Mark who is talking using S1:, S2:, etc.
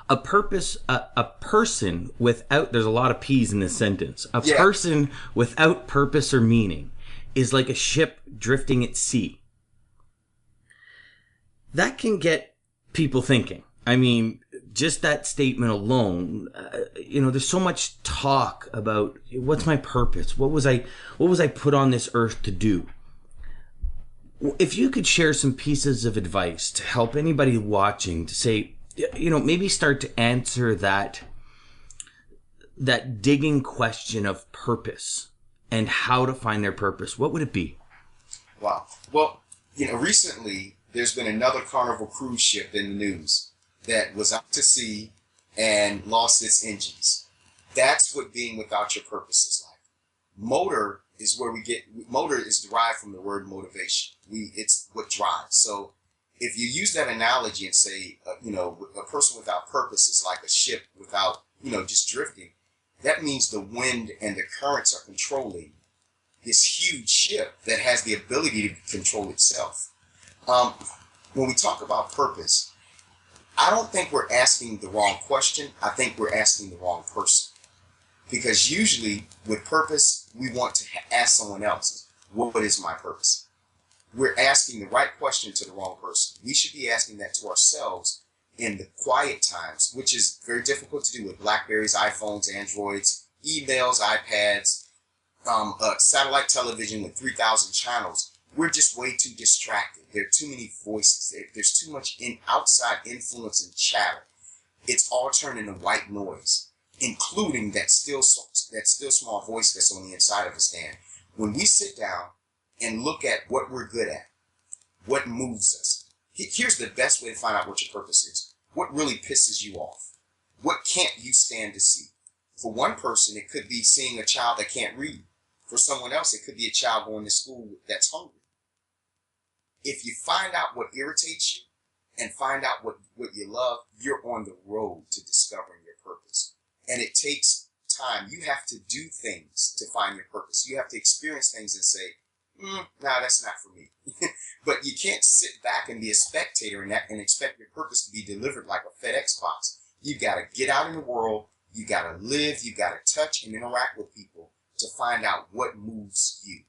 S1: a person without, there's a lot of P's in this sentence. A
S2: Yeah.
S1: person without purpose or meaning is like a ship drifting at sea. That can get people thinking. I mean, just that statement alone, there's so much talk about what's my purpose? What was I put on this earth to do? If you could share some pieces of advice to help anybody watching to say, maybe start to answer that digging question of purpose and how to find their purpose, what would it be?
S2: Wow. Well, recently there's been another Carnival cruise ship in the news that was out to sea and lost its engines. That's what being without your purpose is like. Motor is derived from the word motivation. It's what drives. So if you use that analogy and say, a person without purpose is like a ship without, just drifting, that means the wind and the currents are controlling this huge ship that has the ability to control itself. When we talk about purpose, I don't think we're asking the wrong question. I think we're asking the wrong person. Because usually with purpose, we want to ask someone else, what is my purpose? We're asking the right question to the wrong person. We should be asking that to ourselves in the quiet times, which is very difficult to do with Blackberries, iPhones, Androids, emails, iPads, satellite television with 3,000 channels. We're just way too distracted. There are too many voices. There's too much outside influence and chatter. It's all turned into white noise, including that still small voice that's on the inside of us, Dan. When we sit down and look at what we're good at, what moves us, here's the best way to find out what your purpose is. What really pisses you off? What can't you stand to see? For one person, it could be seeing a child that can't read. For someone else, it could be a child going to school that's hungry. If you find out what irritates you and find out what you love, you're on the road to discovering your purpose. And it takes time. You have to do things to find your purpose. You have to experience things and say, nah, that's not for me. But you can't sit back and be a spectator and expect your purpose to be delivered like a FedEx box. You got to get out in the world. You got to live. You got to touch and interact with people to find out what moves you.